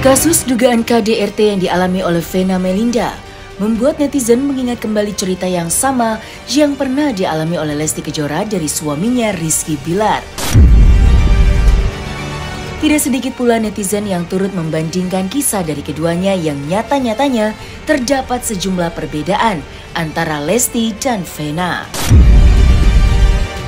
Kasus dugaan KDRT yang dialami oleh Vena Melinda membuat netizen mengingat kembali cerita yang sama yang pernah dialami oleh Lesti Kejora dari suaminya Rizky Bilar. Tidak sedikit pula netizen yang turut membandingkan kisah dari keduanya yang nyata-nyatanya terdapat sejumlah perbedaan antara Lesti dan Vena.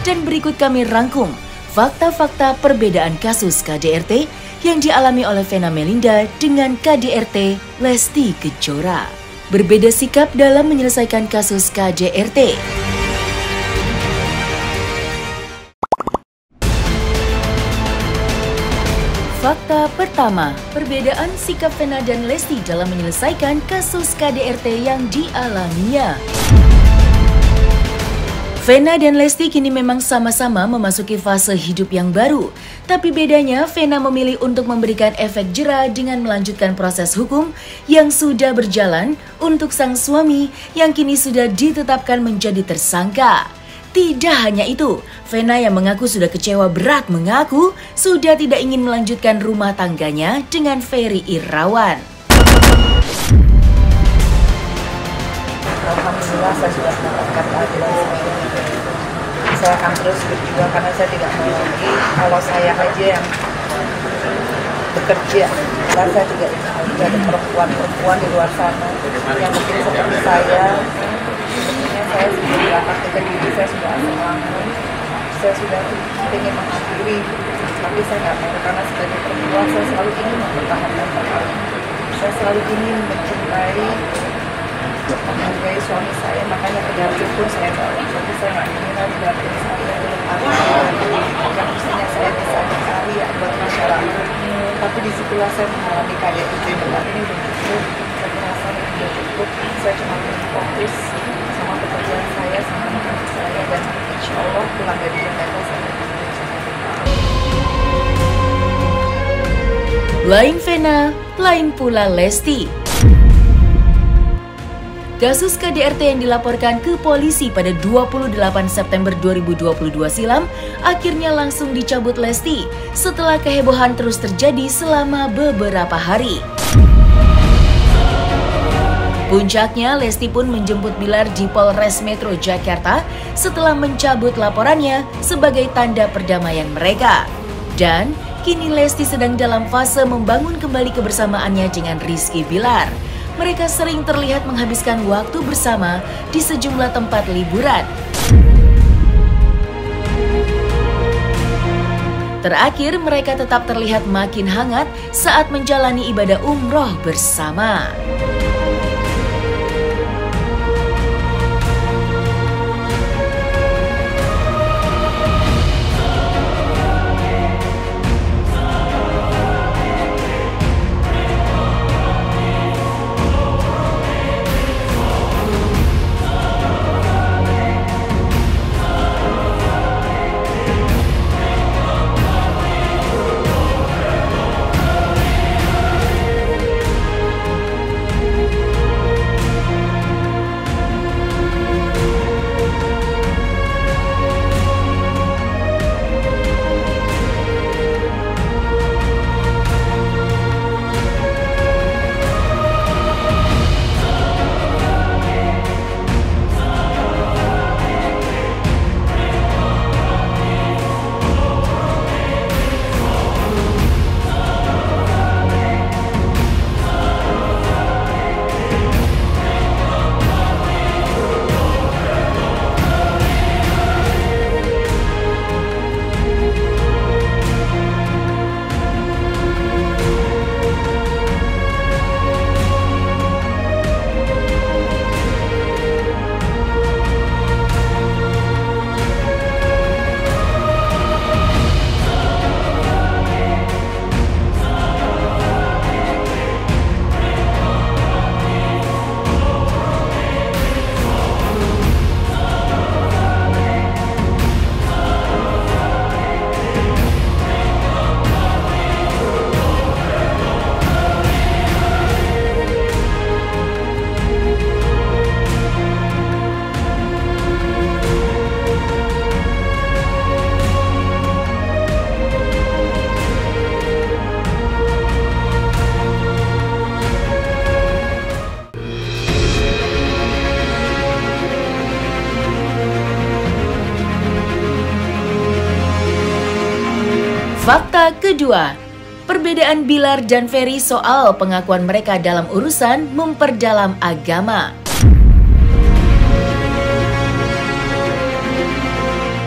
Dan berikut kami rangkum fakta-fakta perbedaan kasus KDRT yang dialami oleh Vena Melinda dengan KDRT Lesti Kejora. Berbeda sikap dalam menyelesaikan kasus KDRT. Fakta pertama, perbedaan sikap Vena dan Lesti dalam menyelesaikan kasus KDRT yang dialaminya. Vena dan Lesti kini memang sama-sama memasuki fase hidup yang baru. Tapi bedanya, Vena memilih untuk memberikan efek jera dengan melanjutkan proses hukum yang sudah berjalan untuk sang suami yang kini sudah ditetapkan menjadi tersangka. Tidak hanya itu, Vena yang mengaku sudah kecewa berat mengaku sudah tidak ingin melanjutkan rumah tangganya dengan Ferry Irawan. Alhamdulillah saya sudah mendapatkan keadilan. Saya akan terus berjuang karena saya tidak mau lagi kalau saya aja yang bekerja. Dan saya tidak ada perempuan-perempuan di luar sana yang mungkin seperti saya. Sebenarnya saya sudah mendapatkan diri, saya sudah ngelamun, saya sudah ingin mengakhiri, tapi saya nggak mau karena sebagai perempuan saya selalu ingin mempertahankan perempuan. Saya selalu ingin menghargai suami saya, makanya ke dapur pun saya bawa. Tapi saya nggak ingin di dapur saya yang mestinya saya bisa berkarya buat masyarakat. Tapi disitulah saya mengalami KDRT berat ini udah cukup. Saya merasa udah cukup. Saya cuma fokus sama pekerjaan saya, sama anak saya, dan insya Allah pulang dari Jakarta saya. Lain Vena, lain pula Lesti. Kasus KDRT yang dilaporkan ke polisi pada 28 September 2022 silam akhirnya langsung dicabut Lesti setelah kehebohan terus terjadi selama beberapa hari. Puncaknya, Lesti pun menjemput Bilar di Polres Metro Jakarta setelah mencabut laporannya sebagai tanda perdamaian mereka. Dan kini Lesti sedang dalam fase membangun kembali kebersamaannya dengan Rizky Bilar. Mereka sering terlihat menghabiskan waktu bersama di sejumlah tempat liburan. Terakhir, mereka tetap terlihat makin hangat saat menjalani ibadah umroh bersama. Fakta kedua, perbedaan Bilar dan Ferry soal pengakuan mereka dalam urusan memperdalam agama.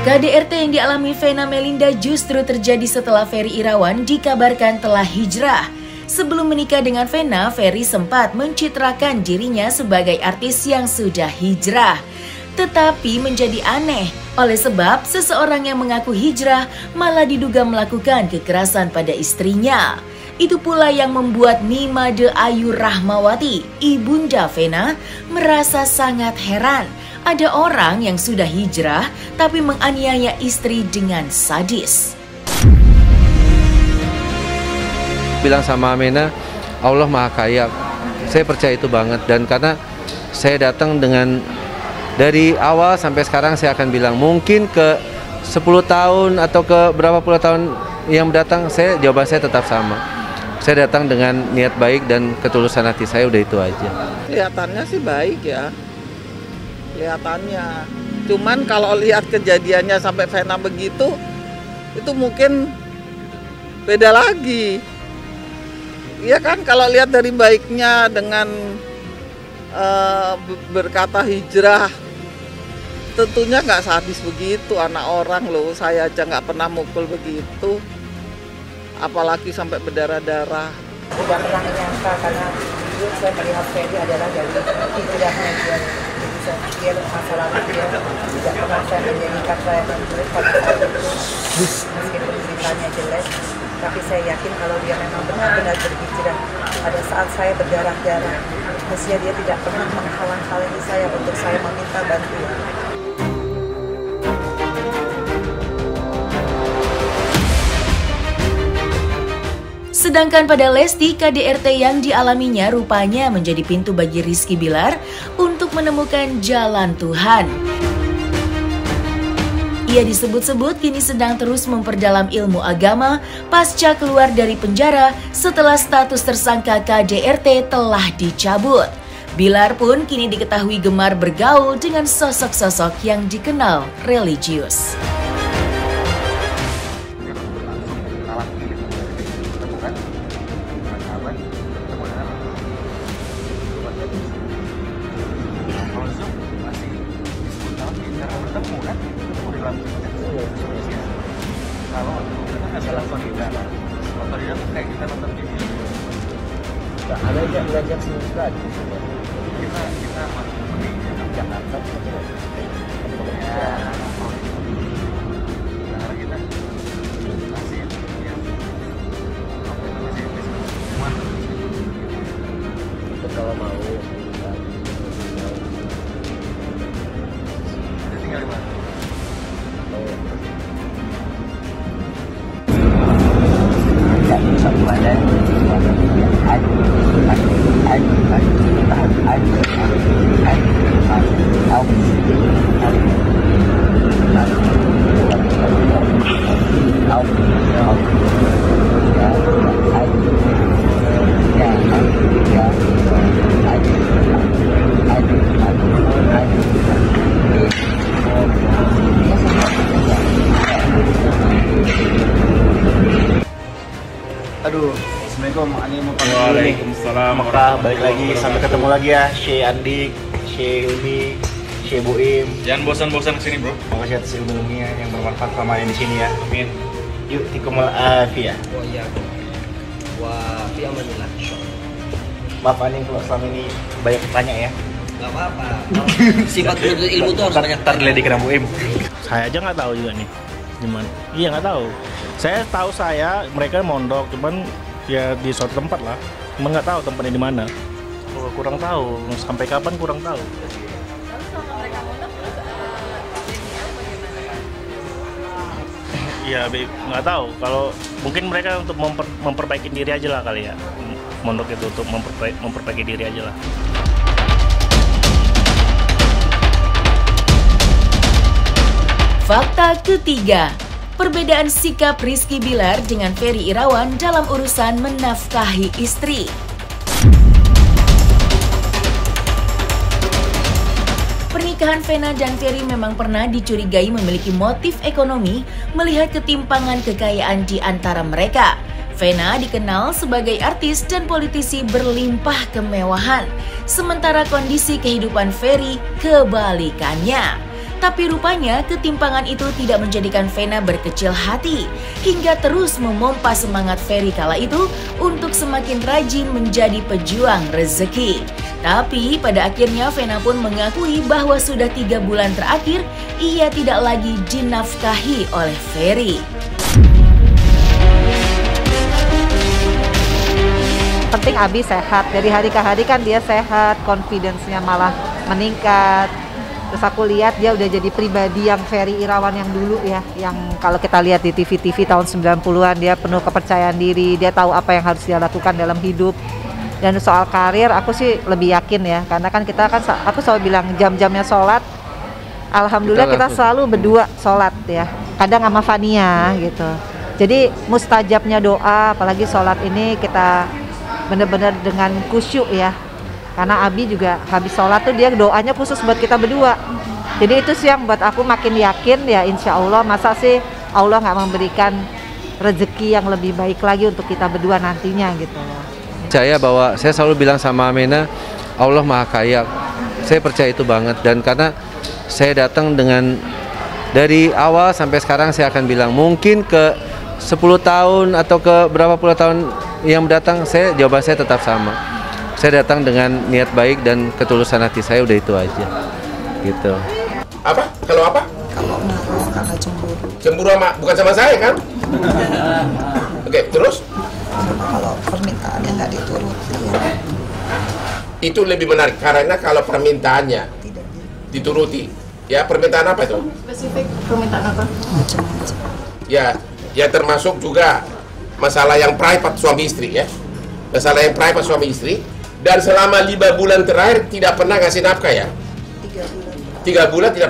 KDRT yang dialami Vena Melinda justru terjadi setelah Ferry Irawan dikabarkan telah hijrah. Sebelum menikah dengan Vena, Ferry sempat mencitrakan dirinya sebagai artis yang sudah hijrah. Tetapi menjadi aneh oleh sebab seseorang yang mengaku hijrah malah diduga melakukan kekerasan pada istrinya. Itu pula yang membuat Nimade Ayu Rahmawati, ibunda Vena, merasa sangat heran. Ada orang yang sudah hijrah tapi menganiaya istri dengan sadis. Bilang sama Amena, Allah Maha Kaya. Saya percaya itu banget, dan karena saya datang dengan dari awal sampai sekarang, saya akan bilang mungkin ke 10 tahun atau ke berapa puluh tahun yang mendatang, jawaban saya tetap sama. Saya datang dengan niat baik dan ketulusan hati saya, udah itu aja. Kelihatannya sih baik ya, kelihatannya. Cuman kalau lihat kejadiannya sampai Vena begitu, itu mungkin beda lagi. Iya kan, kalau lihat dari baiknya dengan berkata hijrah, tentunya nggak sadis begitu anak orang loh. Saya aja nggak pernah mukul begitu, apalagi sampai berdarah-darah. Tidak pernah menyangka karena dulu saya melihat Ferry adalah dari hijrahnya dia. Dia masa lalu dia tidak pernah saya menjadikan saya menurut pada saat itu, meskipun ceritanya jelek. Tapi saya yakin kalau dia memang benar-benar berhijrah pada saat saya berdarah-darah, mestinya dia tidak pernah menghalang-halangi saya untuk saya meminta bantuan. Sedangkan pada Lesti, KDRT yang dialaminya rupanya menjadi pintu bagi Rizky Bilar untuk menemukan jalan Tuhan. Ia disebut-sebut kini sedang terus memperdalam ilmu agama pasca keluar dari penjara setelah status tersangka KDRT telah dicabut. Bilar pun kini diketahui gemar bergaul dengan sosok-sosok yang dikenal religius. Kalau kita nggak salah otodidak kayak kita nonton video. Ada yang juga kita masuk di Jakarta. Karena kita masih itu kalau mau tinggal di mana? Aduh, Assalamualaikum, Ani mau pamit dulu nih. Waalaikumsalam. Mekah, balik lagi, sampai ketemu lagi ya, Syekh Andik, Syekh Umi, Syekh Buim. Jangan bosan-bosan kesini bro. Makasih atas ilmu-ilmunya yang bermanfaat selama ini di sini ya. Amin. Yuk, tikumul afiyah. Oh iya, wah, fi amanillah. Maaf Ani kalau selama ini banyak tanya ya. Gak apa-apa. Sifat menuntut ilmu tuh harus banyak Ntar tanya. di kena Buim. Saya aja nggak tahu juga nih gimana. Iya nggak tahu. Saya tahu mereka mondok, cuman ya di suatu tempat lah. Cuma nggak tahu tempatnya di mana. Oh, kurang tahu. Sampai kapan kurang tahu. Iya, nggak tahu. Kalau mungkin mereka untuk memperbaiki diri aja lah kali ya. Mondok itu untuk memperbaiki diri aja lah. Fakta ketiga, perbedaan sikap Rizky Bilar dengan Ferry Irawan dalam urusan menafkahi istri. Pernikahan Vena dan Ferry memang pernah dicurigai memiliki motif ekonomi melihat ketimpangan kekayaan di antara mereka. Vena dikenal sebagai artis dan politisi berlimpah kemewahan, sementara kondisi kehidupan Ferry kebalikannya. Tapi rupanya ketimpangan itu tidak menjadikan Vena berkecil hati, hingga terus memompa semangat Ferry kala itu untuk semakin rajin menjadi pejuang rezeki. Tapi pada akhirnya Vena pun mengakui bahwa sudah 3 bulan terakhir ia tidak lagi dinafkahi oleh Ferry. Penting Abi sehat, dari hari ke hari kan dia sehat, confidence-nya malah meningkat. Terus aku lihat dia udah jadi pribadi yang Ferry Irawan yang dulu ya, yang kalau kita lihat di TV-TV tahun 90-an dia penuh kepercayaan diri, dia tahu apa yang harus dia lakukan dalam hidup. Dan soal karir aku sih lebih yakin ya, karena kan aku selalu bilang jam-jamnya sholat, alhamdulillah kita selalu berdua sholat ya, kadang sama Fania gitu. Jadi mustajabnya doa, apalagi sholat ini kita benar-benar dengan khusyuk ya. Karena Abi juga habis sholat tuh dia doanya khusus buat kita berdua. Jadi itu sih yang buat aku makin yakin ya, insya Allah masa sih Allah nggak memberikan rezeki yang lebih baik lagi untuk kita berdua nantinya gitu. Percaya bahwa saya selalu bilang sama Mena, Allah Maha Kaya. Saya percaya itu banget, dan karena saya datang dengan dari awal sampai sekarang saya akan bilang mungkin ke 10 tahun atau ke berapa puluh tahun yang mendatang jawaban saya tetap sama. Saya datang dengan niat baik dan ketulusan hati saya, udah itu aja gitu. Apa? Kalau apa? Kalau marah karena cemburu. Cemburu bukan sama saya kan? Oke, terus? Kalau permintaannya nggak dituruti ya. Itu lebih menarik karena kalau permintaannya dituruti, ya permintaan apa itu? Spesifik permintaan apa? Macam-macam. Ya termasuk juga masalah yang private suami istri ya. Masalah yang private suami istri. Dan selama 5 bulan terakhir tidak pernah ngasih nafkah ya? 3 bulan. 3 bulan tidak.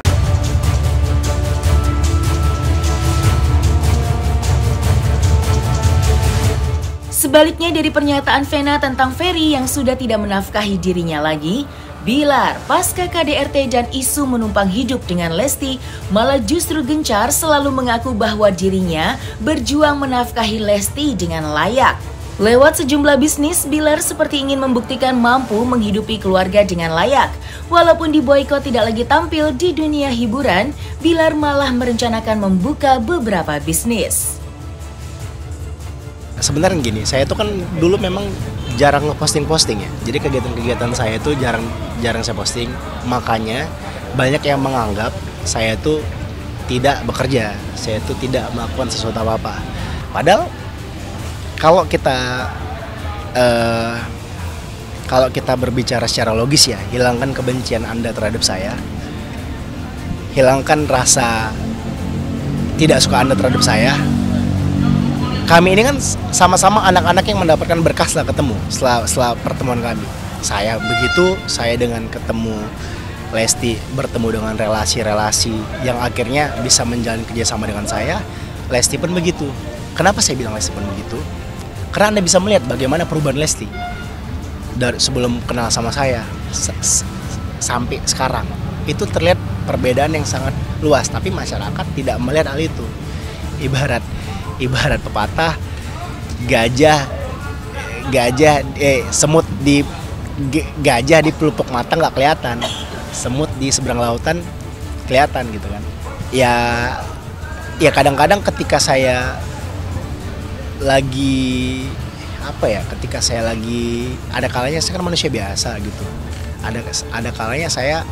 Sebaliknya dari pernyataan Vena tentang Ferry yang sudah tidak menafkahi dirinya lagi, Bilar pasca KDRT dan isu menumpang hidup dengan Lesti malah justru gencar selalu mengaku bahwa dirinya berjuang menafkahi Lesti dengan layak. Lewat sejumlah bisnis, Bilar seperti ingin membuktikan mampu menghidupi keluarga dengan layak. Walaupun diboikot tidak lagi tampil di dunia hiburan, Bilar malah merencanakan membuka beberapa bisnis. Sebenarnya gini, saya tuh kan dulu memang jarang ngeposting-posting ya. Jadi kegiatan-kegiatan saya tuh jarang saya posting. Makanya banyak yang menganggap saya tuh tidak bekerja, saya tuh tidak melakukan sesuatu apa-apa. Padahal kalau kita berbicara secara logis ya, hilangkan kebencian Anda terhadap saya, hilangkan rasa tidak suka Anda terhadap saya. Kami ini kan sama-sama anak-anak yang mendapatkan berkah setelah ketemu, setelah pertemuan kami. Saya begitu, saya dengan ketemu Lesti, bertemu dengan relasi-relasi yang akhirnya bisa menjalin kerjasama dengan saya. Lesti pun begitu. Kenapa saya bilang Lesti pun begitu? Karena Anda bisa melihat bagaimana perubahan Lesti dari sebelum kenal sama saya sampai sekarang. Itu terlihat perbedaan yang sangat luas, tapi masyarakat tidak melihat hal itu. Ibarat pepatah, semut di gajah di pelupuk mata nggak kelihatan, semut di seberang lautan kelihatan gitu kan. Ya kadang-kadang ketika saya lagi ketika saya lagi ada kalanya saya kan manusia biasa gitu. Ada kalanya saya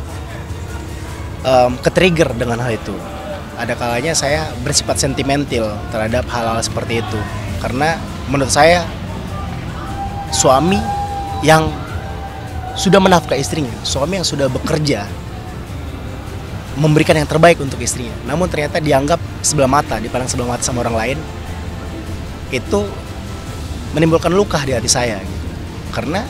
ke-trigger dengan hal itu. Ada kalanya saya bersifat sentimental terhadap hal-hal seperti itu. Karena menurut saya suami yang sudah menafkahi istrinya, suami yang sudah bekerja, memberikan yang terbaik untuk istrinya, namun ternyata dianggap dipandang sebelah mata sama orang lain, itu menimbulkan luka di hati saya gitu. Karena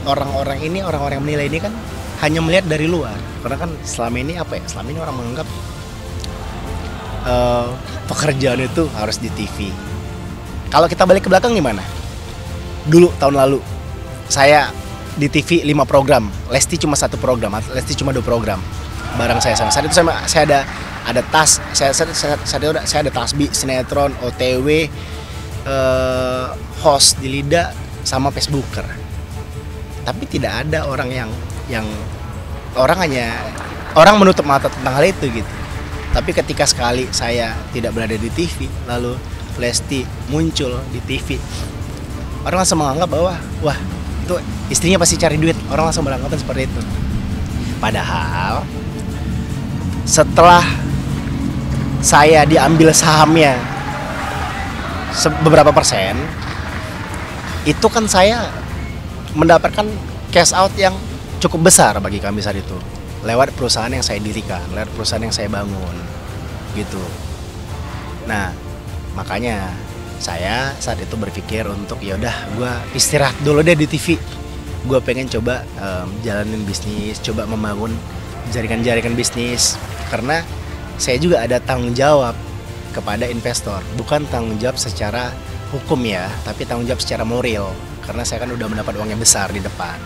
orang-orang yang menilai ini kan hanya melihat dari luar. Karena kan selama ini orang menganggap pekerjaan itu harus di TV. Kalau kita balik ke belakang gimana? Dulu tahun lalu saya di TV 5 program, Lesti cuma 1 program, Lesti cuma 2 program. Bareng saya sama. Saat itu saya ada tas, saya ada tasbih, sinetron, OTW, host di Lida sama Facebooker. Tapi tidak ada orang yang orang menutup mata tentang hal itu gitu. Tapi ketika sekali saya tidak berada di TV, lalu Lesti muncul di TV, orang langsung menganggap bahwa wah, itu istrinya pasti cari duit. Orang langsung beranggapan seperti itu. Padahal setelah saya diambil sahamnya beberapa persen, itu kan saya mendapatkan cash out yang cukup besar bagi kami saat itu, lewat perusahaan yang saya dirikan, lewat perusahaan yang saya bangun gitu. Nah, makanya saya saat itu berpikir untuk ya udah gue istirahat dulu deh di TV. Gue pengen coba jalanin bisnis, coba membangun jaringan-jaringan bisnis, karena saya juga ada tanggung jawab kepada investor, bukan tanggung jawab secara hukum ya, tapi tanggung jawab secara moral, karena saya kan udah mendapat uang yang besar di depan.